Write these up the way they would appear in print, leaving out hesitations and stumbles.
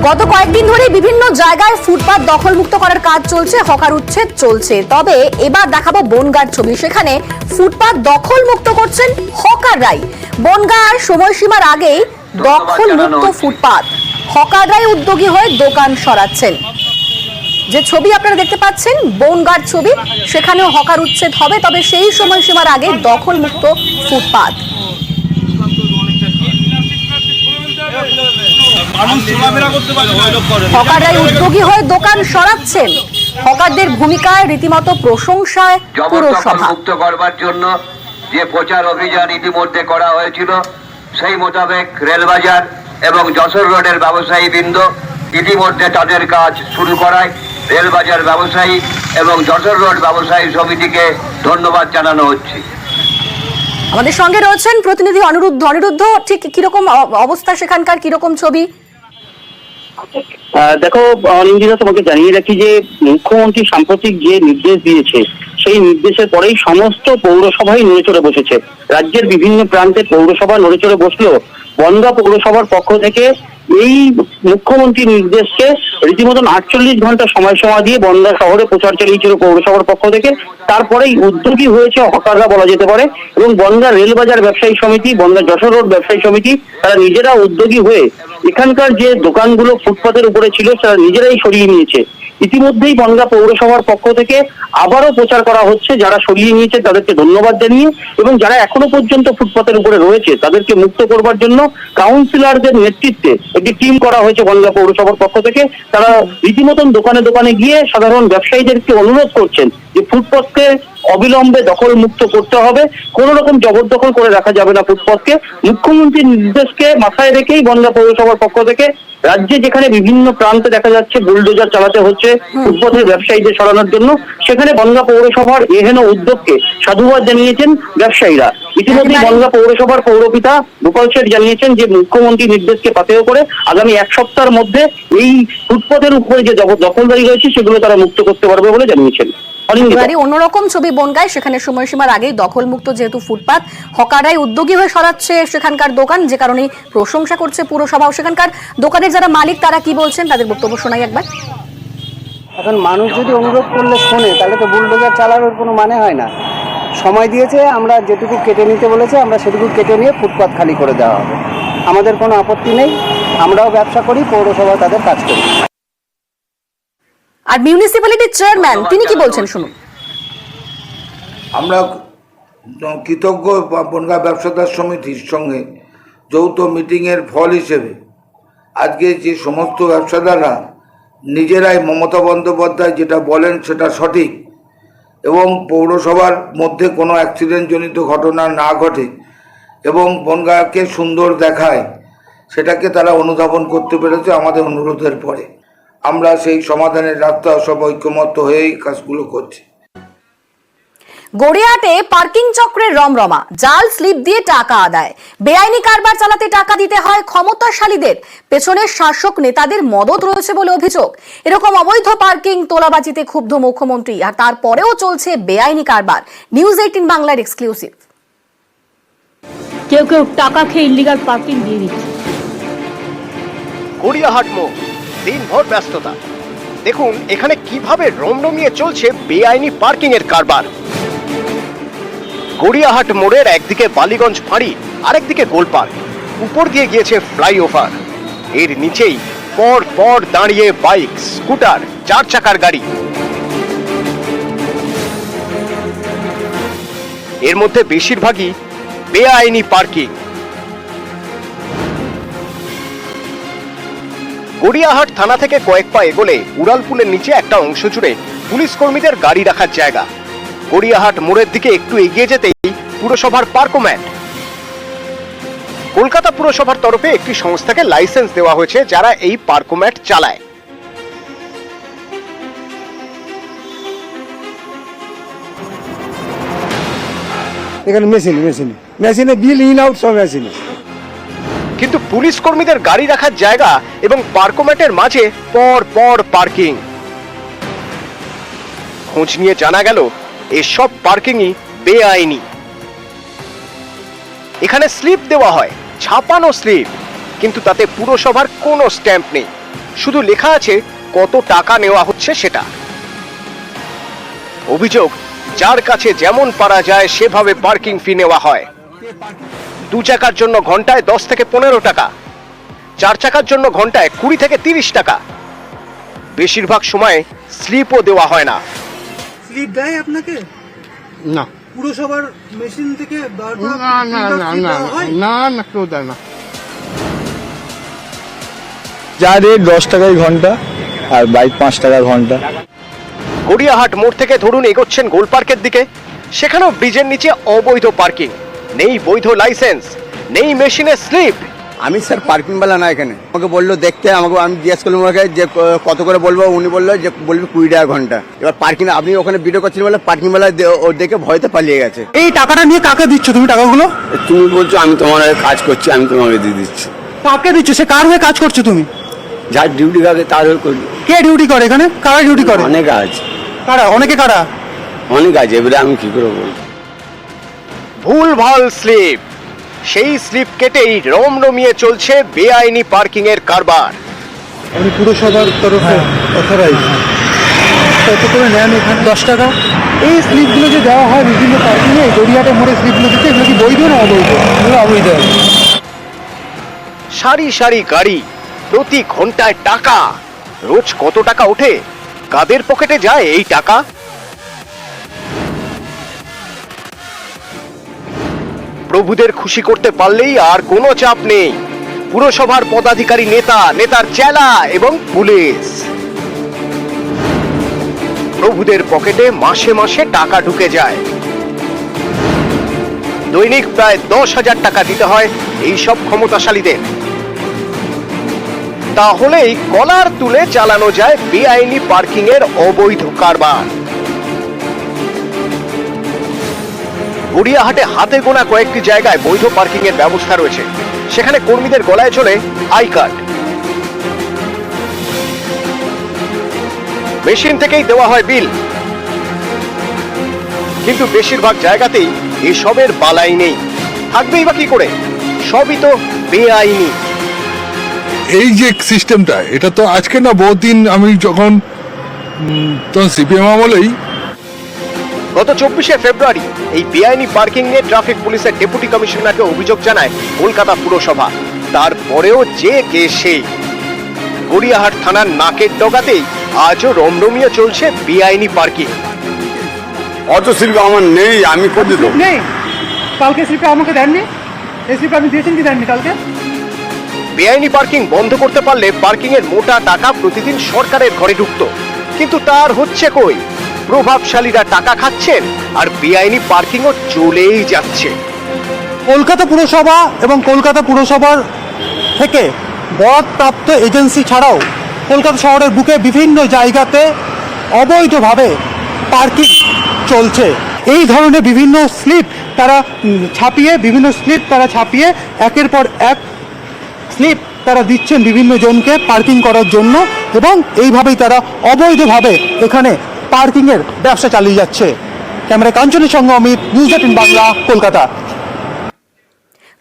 গত কয়েকদিন ধরে বিভিন্ন জায়গায় ফুটপাত দখলমুক্ত করার কাজ চলছে, হকার উচ্ছেদ চলছে। তবে এবার দেখাবো বনগাঁর ছবি। সেখানে ফুটপাত দখলমুক্ত করছেন হকাররাই। বনগাঁর সময়সীমার আগেই দখলমুক্ত ফুটপাত, হকাররাই উদ্যোগী হয়ে দোকান সরাচ্ছেন। যে ছবি আপনারা দেখতে পাচ্ছেন বনগাঁর ছবি, সেখানেও হকার উচ্ছেদ হবে, তবে সেই সময়সীমার আগে দখলমুক্ত ফুটপাত। হকাররাই উদ্যোগী হয়ে দোকান সরাচ্ছেন। হকারদের ভূমিকায় রীতিমতো প্রশংসায় পুরসভা। মুক্ত করবার জন্য যে প্রচার অভিযান ইতিমধ্যে করা হয়েছিল, সেই মোতাবেক রেলবাজার এবং যশোর রোডের ব্যবসায়ী বৃন্দ ইতিমধ্যে তাদের কাজ শুরু করায় রেলবাজার ব্যবসায়ী এবং যশোর রোড ব্যবসায়ী সমিতিকে ধন্যবাদ জানানো হচ্ছে। আমাদের সঙ্গে রয়েছেন প্রতিনিধি অনিরুদ্ধ। অনিরুদ্ধ, ঠিক কিরকম অবস্থা সেখানকার, কিরকম ছবি? দেখো অনিন্দিতা, তোমাকে জানিয়ে রাখি যে মুখ্যমন্ত্রী সাম্প্রতিক যে নির্দেশ দিয়েছে, সেই নির্দেশের পরেই সমস্ত পৌরসভাই নড়েচড়ে বসেছে। রাজ্যের বিভিন্ন প্রান্তে পৌরসভা নড়েচড়ে বসলেও বনগাঁ পৌরসভার পক্ষ থেকে এই মুখ্যমন্ত্রীর নির্দেশকে রীতিমতন 48 ঘন্টা সময়সীমা দিয়ে বনগাঁ শহরে প্রচার চালিয়েছিল পৌরসভার পক্ষ থেকে। তারপরেই উদ্যোগী হয়েছে হকাররা বলা যেতে পারে, এবং বনগাঁ রেলবাজার ব্যবসায়ী সমিতি, বনগাঁ যশোর রোড ব্যবসায়ী সমিতি, তারা নিজেরা উদ্যোগী হয়ে এখানকার যে দোকানগুলো ফুটপাতের উপরে ছিল তারা নিজেরাই সরিয়ে নিয়েছে। ইতিমধ্যেই বনগাঁ পৌরসভার পক্ষ থেকে আবারও প্রচার করা হচ্ছে, যারা সরিয়ে নিয়েছে তাদেরকে ধন্যবাদ জানিয়ে, এবং যারা এখনো পর্যন্ত ফুটপাতের উপরে রয়েছে তাদেরকে মুক্ত করবার জন্য কাউন্সিলরদের নেতৃত্বে একটি টিম করা হয়েছে বনগাঁ পৌরসভার পক্ষ থেকে। তারা রীতিমতন দোকানে দোকানে গিয়ে সাধারণ ব্যবসায়ীদেরকে অনুরোধ করছেন যে ফুটপাতকে অবিলম্বে দখল মুক্ত করতে হবে, কোন রকম জবরদখল করে রাখা যাবে না ফুটপাতকে। মুখ্যমন্ত্রীর নির্দেশকে মাথায় রেখেই বনগাঁ পৌরসভার পক্ষ থেকে রাজ্যে যেখানে বিভিন্ন প্রান্তে দেখা যাচ্ছে বুলডোজার চালাতে হচ্ছে ফুটপাতের ব্যবসায়ীদের সরানোর জন্য, সেখানে বনগাঁ পৌরসভার এহেন উদ্যোগকে সাধুবাদ জানিয়েছেন ব্যবসায়ীরা। ইতিমধ্যে বনগাঁ পৌরসভার পৌরপিতা গোপাল শেঠ জানিয়েছেন যে মুখ্যমন্ত্রীর নির্দেশকে পাথেয় করে আগামী 1 সপ্তাহের মধ্যে এই ফুটপাতের উপরে যে দখলদারি রয়েছে সেগুলো তারা মুক্ত করতে পারবে বলে জানিয়েছেন। অন্যরকম ছবি বনগাঁয়, সেখানে সময়সীমার আগেই দখলমুক্ত যেহেতু ফুটপাত, হকাররাই উদ্যোগী হয়ে সরাচ্ছে সেখানকার দোকান, যে কারণে প্রশংসা করছে পুরসভাও। সেখানকার দোকানের যারা মালিক তারা কি বলছেন, তাদের বক্তব্য শোনাই একবার। এখন মানুষ যদি অনুরোধ করলে শোনে, তাহলে তো বুলডোজার চালানোর কোনো মানে হয় না। সময় দিয়েছে, আমরা যেটুকু কেটে নিতে বলেছে আমরা সেটুকু কেটে নিয়ে ফুটপাত খালি করে দেওয়া হবে। আমাদের কোনো আপত্তি নেই, আমরাও ব্যবসা করি, পৌরসভা তাদের কাজ করি। আর মিউনিসিপ্যালিটির চেয়ারম্যান তিনি কি বলছেন শুনুন। আমরা কৃতজ্ঞ বনগাঁ ব্যবসাদার সমিতির সঙ্গে যৌথ মিটিংয়ের ফল হিসেবে আজকে যে সমস্ত ব্যবসাদাররা নিজেরাই মমতা বন্দ্যোপাধ্যায় যেটা বলেন সেটা সঠিক, এবং পৌরসভার মধ্যে কোনো অ্যাক্সিডেন্টজনিত ঘটনা না ঘটে এবং বনগাঁকে সুন্দর দেখায়, সেটাকে তারা অনুধাবন করতে পেরেছে আমাদের অনুরোধের পরে। আমরা সেই সমাধানের রাস্তা সব ঐক্যমত্য হয়েই কাজগুলো করছি। গড়িয়াহাটে পার্কিং চক্রের রমরমা, জাল স্লিপ দিয়ে টাকা আদায়। বেআইনি কারবার চালাতে টাকা দিতে হয় ক্ষমতাশালীদের, পেছনে শাসক নেতাদের মদত রয়েছে বলে অভিযোগ। এরকম অবৈধ পার্কিং তোলাবাজিতে ক্ষুব্ধ মুখ্যমন্ত্রী, আর তারপরেও চলছে বেআইনি কারবার। নিউজ 18 বাংলার এক্সক্লুসিভ। কেউ কেউ টাকা খেয়ে ইল্লিগাল পার্কিং দিয়ে দিচ্ছে। গড়িয়াহাট মোড় দিনভর ব্যস্ততা। দেখুন এখানে কিভাবে রমরমিয়ে চলছে বেআইনি পার্কিং এর কারবার। গড়িয়াহাট মোড়ের একদিকে বালিগঞ্জ ফাঁড়ি, আরেকদিকে গোলপার্ক, উপর দিয়ে গিয়েছে ফ্লাইওভার, এর নিচেই পর পর দাঁড়িয়ে বাইক, স্কুটার, 4 চাকার গাড়ি। এর মধ্যে বেশিরভাগই বেআইনি পার্কিং। গড়িয়াহাট থানা থেকে কয়েক পা এগোলে উড়ালপুলের নিচে একটা অংশ জুড়ে পুলিশ কর্মীদের গাড়ি রাখার জায়গা। গড়িয়াহাট মোড়ের দিকে একটু এগিয়ে যেতেই পুরসভার পার্কোম্যাট। কলকাতা পুরসভার তরফে একটি সংস্থাকে লাইসেন্স দেওয়া হয়েছে যারা এই পার্কোম্যাট চালায়। এখানে মেশিনে বিল ইন আউট সব মেশিনে। কিন্তু পুলিশ কর্মীদের গাড়ি রাখার জায়গা এবং পার্কোম্যাটের মাঝে পর পর পার্কিং। খোঁজ নিয়ে জানা গেল এসব পার্কিংই বেআইনি। এখানে স্লিপ দেওয়া হয়, ছাপানো স্লিপ, কিন্তু তাতে পুরসভার কোনো স্ট্যাম্প নেই। শুধু লেখা আছে কত টাকা নেওয়া হচ্ছে সেটা। অভিযোগ, যার কাছে যেমন পারা যায় সেভাবে পার্কিং ফি নেওয়া হয়। 2 চাকার জন্য ঘন্টায় 10 থেকে 15 টাকা, 4 চাকার জন্য ঘন্টায় 20 থেকে 30 টাকা। বেশিরভাগ সময় স্লিপও দেওয়া হয় না। স্লিপ দেয় আপনাকে? না পুরসভার মেশিন থেকে বার করা না না না না না না কেউ দেয় না। যা রেট 10 টাকায় ঘন্টা আর বাইক 5 টাকা ঘন্টা। গড়িয়াহাট মোড় থেকে ধরুন এগোচ্ছেন গোল পার্কের দিকে, সেখানেও ব্রিজের নিচে অবৈধ পার্কিং, নেই বৈধ লাইসেন্স, নেই মেশিনের স্লিপ। আমি স্যার পার্কিং বালা না এখানে, আমাকে বললো দেখতে, আমাকে আমি জিজ্ঞেস করলাম ওনাকে যে কত করে বলবো, উনি বললো যে বলবে 20 টাকা ঘন্টা। এবার পার্কিং আপনি ওখানে ভিডিও করছিলেন বলে পার্কিং বালা দেখে ভয়তে পালিয়ে গেছে। এই টাকাটা নিয়ে কাকে দিচ্ছ তুমি টাকাগুলো? তুমি বলছো আমি তোমার কাজ করছি, আমি তোমাকে দিয়ে দিচ্ছি। কাকে দিচ্ছ? সে কার হয়ে কাজ করছো তুমি? যার ডিউটি কাজে তার করি। কে ডিউটি করে এখানে? কারা ডিউটি করে? অনেক কাজ। কারা? অনেকে কারা? অনেক কাজ, এবারে আমি কি করে বলবো। ভুলভাল স্লিপ, সেই স্লিপ কেটেই রমরমিয়ে চলছে বেআইনি পার্কিং এর কারবার। আমি পুরসভার তরফে অথরাইজ। কত করে নেন এখানে? 10 টাকা। এই স্লিপগুলো যে দেওয়া হয় বিভিন্ন পার্কিংয়ে, গড়িয়াহাটে মোড়ে স্লিপগুলো দিচ্ছে, এগুলো কি বৈধ না অবৈধ? এগুলো অবৈধ। সারি সারি গাড়ি, প্রতি ঘন্টায় টাকা। রোজ কত টাকা ওঠে? কাদের পকেটে যায় এই টাকা? প্রভুদের খুশি করতে পারলেই আর কোনো চাপ নেই। পুরসভার পদাধিকারী, নেতার চেলা এবং পুলিশ। প্রভুদের পকেটে মাসে মাসে টাকা ঢুকে যায়। দৈনিক প্রায় 10,000 টাকা দিতে হয় এই সব ক্ষমতাশালীদের। তাহলেই কলার তুলে চালানো যায় বেআইনি পার্কিং এর অবৈধ কারবার। গড়িয়াহাটে হাতে গোনা কয়েকটি জায়গায় বৈধ পার্কিং এর ব্যবস্থা রয়েছে, সেখানে কর্মীদের গলায় চলে আই কার্ড। মেশিন থেকেই দেওয়া হয় বিল, কিন্তু বেশিরভাগ জায়গাতেই এসবের বালাই নেই। থাকবেই বা কি করে? সবই তো বেআইনি। এই যে সিস্টেমটা, এটা তো আজকে না, বহুদিন আমি যখন তখন সিপিএম আমলেই। গত 24শে ফেব্রুয়ারি এই বেআইনি পার্কিং নিয়ে ট্রাফিক পুলিশের ডেপুটি কমিশনারকে অভিযোগ জানায় কলকাতা পুরসভা। তারপরেও যে কেস সেই। গড়িয়াহাট থানার নাকের ডগাতেই আজও রমরমিয়ে চলছে বেআইনি পার্কিং। অত শিল্প আমার নেই, আমি করে দেবো। নেই? কালকে স্লিপটা আমাকে দেননি? এই স্লিপটা আপনি দিয়েছেন কি দেননি কালকে? বেআইনি পার্কিং বন্ধ করতে পারলে পার্কিং এর মোটা টাকা প্রতিদিন সরকারের ঘরে ঢুকতো, কিন্তু তার হচ্ছে কই? প্রভাবশালীরা টাকা খাচ্ছেন আর বেআইনি পার্কিংও চলেই যাচ্ছে। কলকাতা পুরসভা এবং কলকাতা পুরসভার থেকে বরাদপ্রাপ্ত এজেন্সি ছাড়াও কলকাতা শহরের বুকে বিভিন্ন জায়গাতে অবৈধভাবে পার্কিং চলছে। এই ধরনের বিভিন্ন স্লিপ তারা ছাপিয়ে একের পর এক স্লিপ তারা দিচ্ছেন বিভিন্ন জনকে পার্কিং করার জন্য, এবং এইভাবেই তারা অবৈধভাবে এখানে পার্কিংয়ের ব্যবসা চালিয়ে যাচ্ছে। ক্যামেরা কাঞ্চনের সঙ্গে অমিত, নিউজ 18 বাংলা, কলকাতা।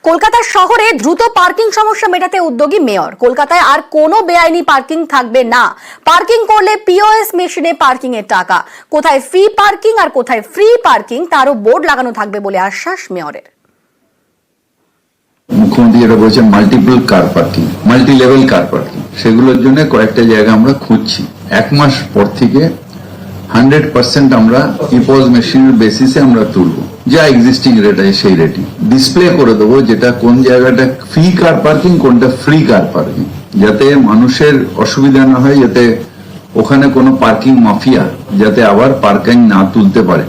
কলকাতা শহরে দ্রুত পার্কিং সমস্যা মেটাতে উদ্যোগী মেয়র। কলকাতায় আর কোনো বেআইনি পার্কিং থাকবে না। পার্কিং করলে পিওএস মেশিনে পার্কিং এর টাকা। কোথায় ফ্রি পার্কিং আর কোথায় ফ্রি পার্কিং তারও বোর্ড লাগানো থাকবে বলে আশ্বাস মেয়রের। মুখ্যমন্ত্রী যেটা বলেছেন multiple car parking, multi level car parking, সেগুলোর জন্য কয়েকটা জায়গা আমরা খুঁজছি। 1 মাস পর থেকে 100% আমরা ইপোজ মেশিনের বেসিসে আমরা তুলবো, যা এক্সিস্টিং রেট আছে সেই রেটই ডিসপ্লে করে দেবো, যেটা কোন জায়গাটা ফ্রি কার পার্কিং, কোনটা ফ্রি কার পার্কিং, যাতে মানুষের অসুবিধা না হয়, যাতে ওখানে কোনো পার্কিং মাফিয়া যাতে আবার পার্কিং না তুলতে পারে।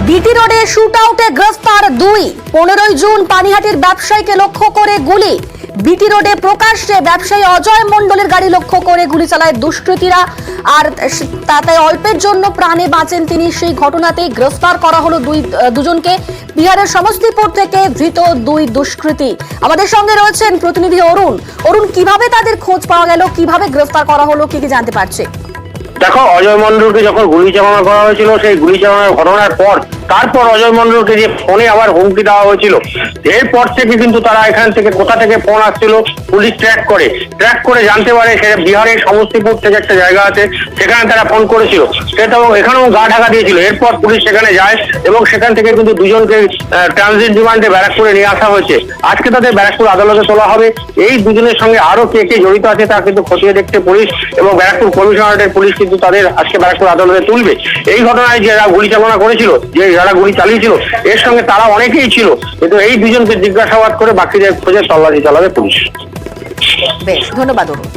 বিটি রোডে শুট আউটে গ্রেফতার 2। 15 জুন পানিহাটির ব্যবসায়ীকে লক্ষ্য করে গুলি। বিটি রোডে প্রকাশ্যে ব্যবসায়ী অজয় মণ্ডলের গাড়ি লক্ষ্য করে গুলি চালায় দুষ্কৃতীরা, আর তাতে অল্পের জন্য প্রাণে বাঁচেন তিনি। সেই ঘটনাতেই গ্রেফতার করা হলো দুজনকে। বিহারের সমস্তিপুর থেকে ধৃত 2 দুষ্কৃতী। আমাদের সঙ্গে রয়েছেন প্রতিনিধি অরুণ, কিভাবে তাদের খোঁজ পাওয়া গেল, কিভাবে গ্রেফতার করা হলো, কি জানতে পারছে? দেখো, অজয় মণ্ডলকে যখন গুলি চালানো করা হয়েছিল, সেই গুলি চালানোর ঘটনার পর তারপর অজয় মন্ডলকে যে ফোনে আবার হুমকি দেওয়া হয়েছিল, এরপর থেকে কিন্তু তারা এখান থেকে কোথা থেকে ফোন আসছিল পুলিশ ট্র্যাক করে জানতে পারে সেটা বিহারের সমস্তিপুর থেকে একটা জায়গা আছে, সেখানে তারা ফোন করেছিল, সেটা এখানেও গা ঢাকা দিয়েছিল। এরপর পুলিশ সেখানে যায় এবং সেখান থেকে কিন্তু দুজনকে ট্রানজিট রিমান্ডে ব্যারাকপুরে নিয়ে আসা হয়েছে। আজকে তাদের ব্যারাকপুর আদালতে তোলা হবে। এই দুজনের সঙ্গে আরো কে কে জড়িত আছে তা কিন্তু খতিয়ে দেখতে পুলিশ এবং ব্যারাকপুর কমিশনারেটের পুলিশ কিন্তু তাদের আজকে ব্যারাকপুর আদালতে তুলবে। এই ঘটনায় যারা গুলি চালনা করেছিল, যারা গুলি চালিয়েছিল, এর সঙ্গে তারা অনেকেই ছিল, কিন্তু এই দুজনকে জিজ্ঞাসাবাদ করে বাকিদের খোঁজে তল্লাশি চালাবে পুলিশ। বেশ, ধন্যবাদ অরুণ।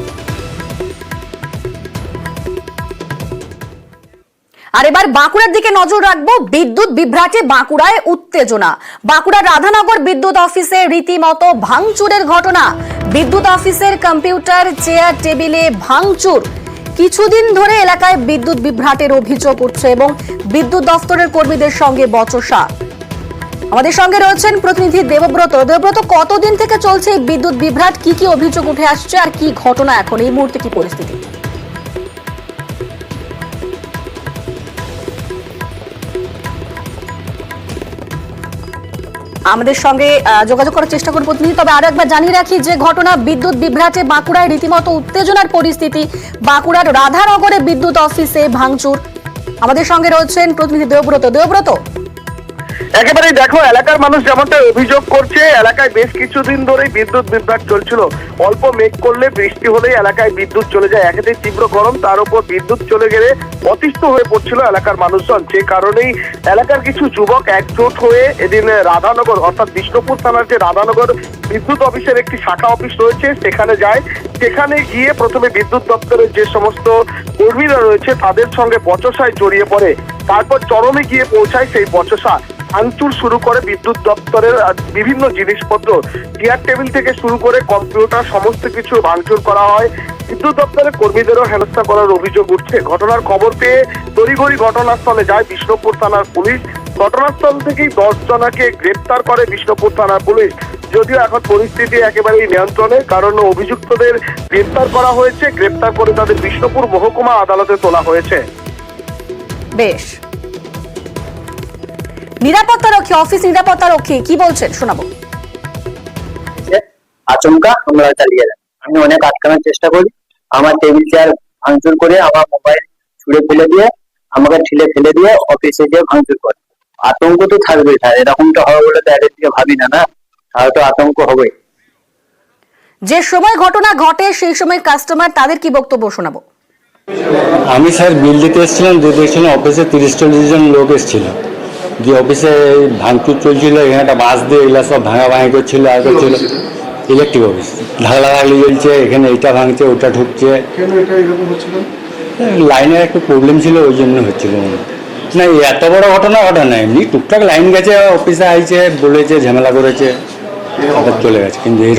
আর এবার বাঁকুড়ার দিকে নজর রাখবো। বিদ্যুৎ বিভ্রাটে বাঁকুড়ায় উত্তেজনা। বাঁকুড়ার রাধানগর বিদ্যুৎ অফিসে রীতিমতো ভাঙচুরের ঘটনা। বিদ্যুৎ অফিসের কম্পিউটার, চেয়ার, টেবিলে ভাঙচুর। কিছুদিন ধরে এলাকায় বিদ্যুৎ বিভ্রাটের অভিযোগ উঠছে এবং বিদ্যুৎ দফতরের কর্মীদের সঙ্গে বচসা। আমাদের সঙ্গে রয়েছেন প্রতিনিধি দেবব্রত। দেবব্রত, কতদিন থেকে চলছে এই বিদ্যুৎ বিভ্রাট? কি কি অভিযোগ উঠে আসছে আর কি ঘটনা এখন এই মুহূর্তে, কি পরিস্থিতি? আমাদের সঙ্গে যোগাযোগ করার চেষ্টা করব প্রতিনিধি। তবে আরো একবার জানিয়ে রাখি যে ঘটনা বিদ্যুৎ বিভ্রাটে বাঁকুড়ায় রীতিমতো উত্তেজনার পরিস্থিতি। বাঁকুড়ার রাধানগরে বিদ্যুৎ অফিসে ভাঙচুর। আমাদের সঙ্গে রয়েছেন প্রতিনিধি দেবব্রত। একেবারেই দেখো, এলাকার মানুষ যেমনটা অভিযোগ করছে, এলাকায় বেশ কিছুদিন ধরেই বিদ্যুৎ বিভ্রাট চলছিল। অল্প মেঘ করলে, বৃষ্টি হলেই এলাকায় বিদ্যুৎ চলে যায়। একেতেই তীব্র গরম, তার উপর বিদ্যুৎ চলে গেলে অতিষ্ঠ হয়ে পড়ছিল এলাকার মানুষজন। যে কারণেই এলাকার কিছু যুবক একজোট হয়ে এদিন রাধানগর অর্থাৎ বিষ্ণুপুর থানার যে রাধানগর বিদ্যুৎ অফিসের একটি শাখা অফিস রয়েছে সেখানে যায়। সেখানে গিয়ে প্রথমে বিদ্যুৎ দপ্তরের যে সমস্ত কর্মীরা রয়েছে তাদের সঙ্গে বচসায় জড়িয়ে পড়ে। তারপর চরমে গিয়ে পৌঁছায় সেই বচসা। ভাঙচুর শুরু করে বিদ্যুৎ দপ্তরের বিভিন্ন জিনিসপত্র, চেয়ার টেবিল থেকে শুরু করে কম্পিউটার, সমস্ত কিছু ভাঙচুর করা হয়। বিদ্যুৎ দপ্তরের কর্মীদেরও হেনস্থা করার অভিযোগ উঠছে। ঘটনার খবর পেয়ে তড়িঘড়ি ঘটনাস্থলে যায় বিষ্ণুপুর থানার পুলিশ। ঘটনাস্থল থেকেই 10 জনকে গ্রেপ্তার করে বিষ্ণুপুর থানার পুলিশ। যদিও এখন পরিস্থিতি একেবারেই নিয়ন্ত্রণে, কারণ অভিযুক্তদের গ্রেপ্তার করা হয়েছে। গ্রেপ্তার করে তাদের বিষ্ণুপুর মহকুমা আদালতে তোলা হয়েছে। বেশ, নিরাপত্তারক্ষী, অফিস নিরাপত্তারক্ষী কি বলছেন শোনাবো। আচমকা আমরা চালিয়ে যাই। আমি অনেক আটকানোর চেষ্টা করি, আমার টেবিল চেয়ার ভাঙচুর করে, আমার মোবাইল ছুঁড়ে ফেলে দিয়ে, আমাকে ঠেলে ফেলে দিয়ে অফিসে গিয়ে ভাঙচুর করে। আতঙ্ক তো থাকবেই স্যার, এরকমটা হবে বলে তো এদের দিকে ভাবি না, তাহলে তো আতঙ্ক হবেই। যে সময় ঘটনা ঘটে সেই সময় কাস্টমার, তাদের কি বক্তব্য শোনাবো। আমি স্যার বিল দিতে এসেছিলাম, দেখছিলাম অফিসে 30-40 জন লোক এসেছিল, যে অফিসে ভাঙচুর চলছিল। এখানে একটা বাস দিয়ে এগুলা সব ভাঙাভাঙি করছিল আর করছিল। ইলেকট্রিক অফিস ঢাকলাঘাগলি চলছে, এখানে এইটা ভাঙছে, ওটা ঢুকছে। লাইনের একটু প্রবলেম ছিল, ওই জন্য হচ্ছিল না। এত বড় ঘটনা ঘটনা এমনি টুকটাক লাইন গেছে, অফিসে আইছে, বলেছে, ঝামেলা করেছে, চলে গেছে। কিন্তু এরকম